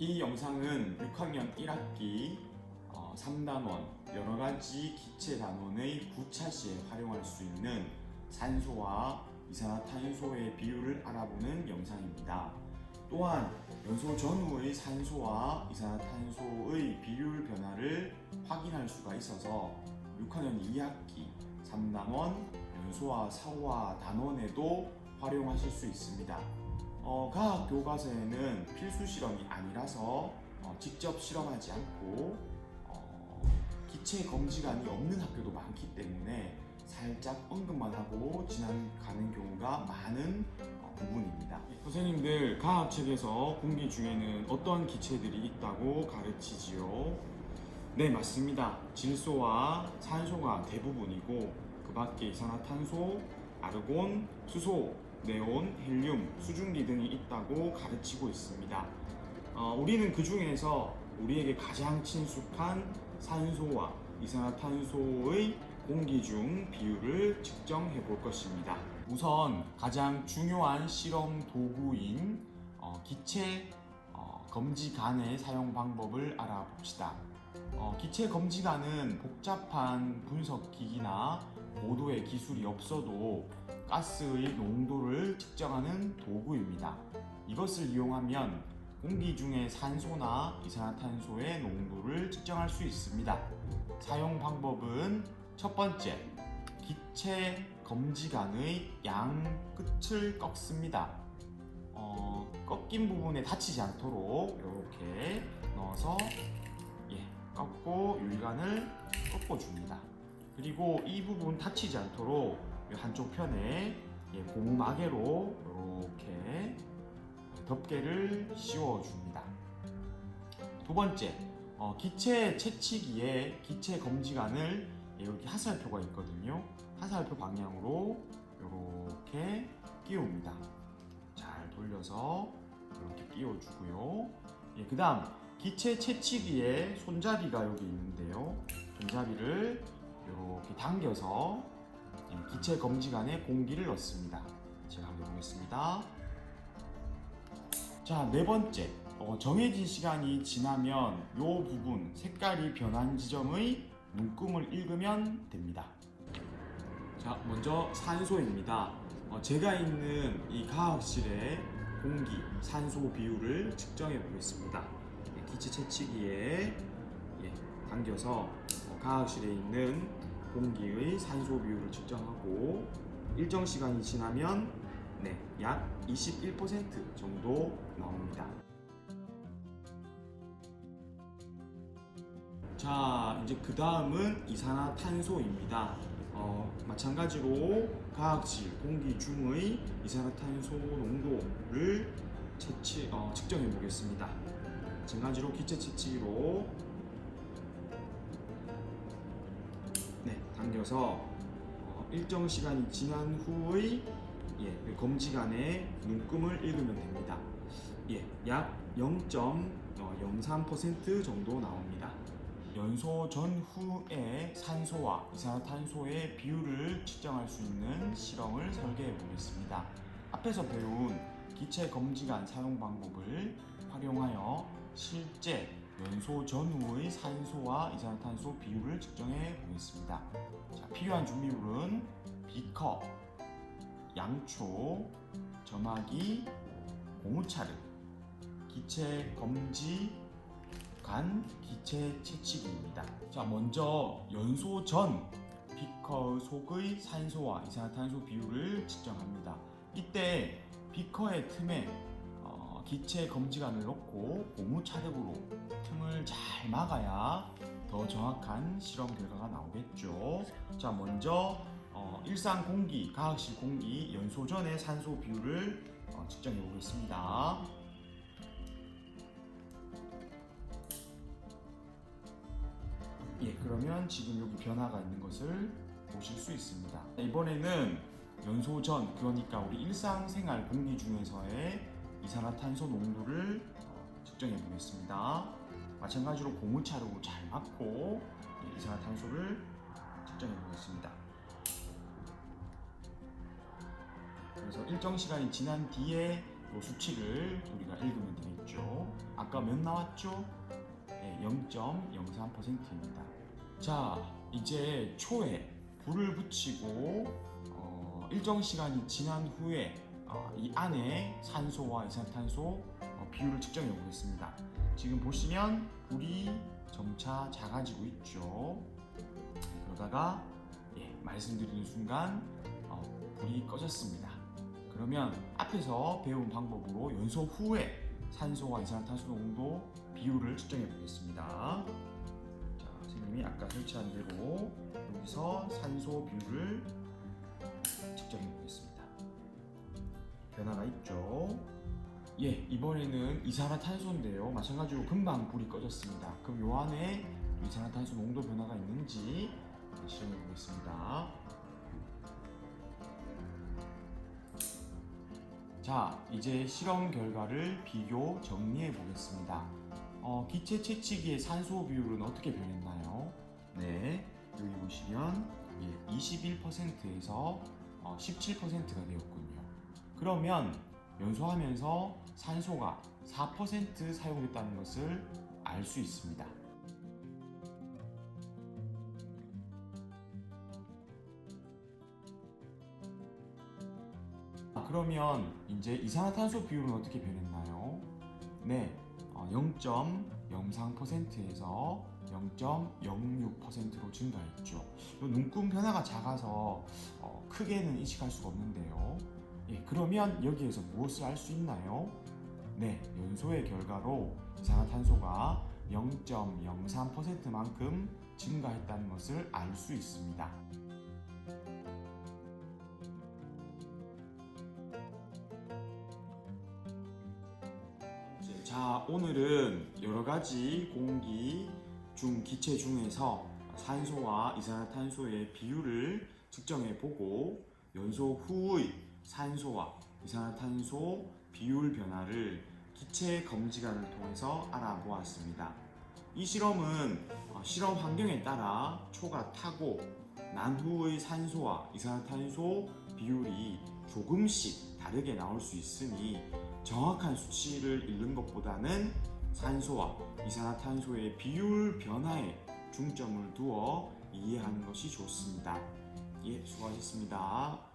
이 영상은 6학년 1학기 3단원 여러가지 기체 단원의 구차 시에 활용할 수 있는 산소와 이산화탄소의 비율을 알아보는 영상입니다. 또한 연소 전후의 산소와 이산화탄소의 비율 변화를 확인할 수가 있어서 6학년 2학기 3단원 연소와 사호와 단원에도 활용하실 수 있습니다. 과학 교과서에는 필수 실험이 아니라서 직접 실험하지 않고 기체 검지관이 없는 학교도 많기 때문에 살짝 언급만 하고 지나가는 경우가 많은 부분입니다. 선생님들 과학책에서 공기 중에는 어떤 기체들이 있다고 가르치지요? 네, 맞습니다. 질소와 산소가 대부분이고 그 밖에 이산화탄소, 아르곤, 수소, 네온, 헬륨, 수증기 등이 있다고 가르치고 있습니다. 우리는 그 중에서 우리에게 가장 친숙한 산소와 이산화탄소의 공기 중 비율을 측정해 볼 것입니다. 우선 가장 중요한 실험 도구인 기체 검지관의 사용 방법을 알아봅시다. 기체 검지관은 복잡한 분석기기나 고도의 기술이 없어도 가스의 농도를 측정하는 도구입니다. 이것을 이용하면 공기 중의 산소나 이산화탄소의 농도를 측정할 수 있습니다. 사용 방법은 첫 번째, 기체 검지관의 양 끝을 꺾습니다. 꺾인 부분에 다치지 않도록 이렇게 넣어서 꺾고 유리관을 꺾어줍니다. 그리고 이 부분 다치지 않도록 한쪽 편에 고무 마개로 이렇게 덮개를 씌워줍니다. 두 번째, 기체 채치기에 기체 검지관을 여기 하살표가 있거든요. 하살표 방향으로 이렇게 끼웁니다. 잘 돌려서 이렇게 끼워주고요. 그 다음 기체 채치기에 손잡이가 여기 있는데요. 손잡이를 이렇게 당겨서 기체 검지관에 공기를 넣습니다. 제가 한번 보겠습니다. 자, 네 번째, 정해진 시간이 지나면 이 부분 색깔이 변한 지점의 눈금을 읽으면 됩니다. 자, 먼저 산소입니다. 제가 있는 이 과학실의 공기, 산소 비율을 측정해 보겠습니다. 기체 채치기에 당겨서 과학실에 있는 공기의 산소 비율을 측정하고 일정 시간이 지나면 약 21% 정도 나옵니다. 자, 이제 그 다음은 이산화탄소입니다. 마찬가지로 과학실 공기 중의 이산화탄소 농도를 측정해 보겠습니다. 마찬가지로 기체 채치기로 당겨서 일정 시간이 지난 후의 검지관의 눈금을 읽으면 됩니다. 약 0.03% 정도 나옵니다. 연소 전후에 산소와 이산화탄소의 비율을 측정할 수 있는 실험을 설계해 보겠습니다. 앞에서 배운 기체 검지관 사용 방법을 활용하여 실제 연소 전후의 산소와 이산화탄소 비율을 측정해 보겠습니다. 자, 필요한 준비물은 비커, 양초, 점화기, 고무차르, 기체 검지관, 기체 채치기입니다. 자, 먼저 연소 전 비커 속의 산소와 이산화탄소 비율을 측정합니다. 이때 비커의 틈에 기체 검지관을 넣고 고무차력으로 틈을 잘 막아야 더 정확한 실험 결과가 나오겠죠. 자, 먼저 일상 공기, 과학실 공기 연소 전의 산소 비율을 측정해 보겠습니다. 그러면 지금 여기 변화가 있는 것을 보실 수 있습니다. 이번에는 연소 전, 그러니까 우리 일상생활 공기 중에서의 이산화탄소 농도를 측정해 보겠습니다. 마찬가지로 고무차로 잘 막고 이산화탄소를 측정해 보겠습니다. 그래서 일정 시간이 지난 뒤에 이 수치를 우리가 읽으면 되겠죠. 아까 몇 나왔죠? 네, 0.03%입니다. 자, 이제 초에 불을 붙이고 일정 시간이 지난 후에 이 안에 산소와 이산탄소 비율을 측정해 보겠습니다. 지금 보시면 불이 점차 작아지고 있죠. 그러다가 말씀드리는 순간 불이 꺼졌습니다. 그러면 앞에서 배운 방법으로 연소 후에 산소와 이산탄소 농도 비율을 측정해 보겠습니다. 자, 선생님이 아까 설치한 대로 여기서 산소 비율을 측정해 보겠습니다. 변화가 있죠. 이번에는 이산화탄소인데요. 마찬가지로 금방 불이 꺼졌습니다. 그럼 요 안에 이산화탄소 농도 변화가 있는지 실험해 보겠습니다. 자, 이제 실험 결과를 비교 정리해 보겠습니다. 기체 채취기의 산소 비율은 어떻게 변했나요? 네, 여기 보시면 21%에서 17%가 되었군요. 그러면 연소하면서 산소가 4% 사용됐다는 것을 알 수 있습니다. 그러면 이제 이산화탄소 비율은 어떻게 변했나요? 네, 0.03%에서 0.06%로 증가했죠. 눈금 변화가 작아서 크게는 인식할 수가 없는데요. 그러면 여기에서 무엇을 알 수 있나요? 네, 연소의 결과로 이산화탄소가 0.03%만큼 증가했다는 것을 알 수 있습니다. 자, 오늘은 여러 가지 공기 중 기체 중에서 산소와 이산화탄소의 비율을 측정해 보고 연소 후의 산소와 이산화탄소 비율 변화를 기체 검지관을 통해서 알아보았습니다. 이 실험은 실험 환경에 따라 초가 타고 난 후의 산소와 이산화탄소 비율이 조금씩 다르게 나올 수 있으니 정확한 수치를 읽는 것보다는 산소와 이산화탄소의 비율 변화에 중점을 두어 이해하는 것이 좋습니다. 수고하셨습니다.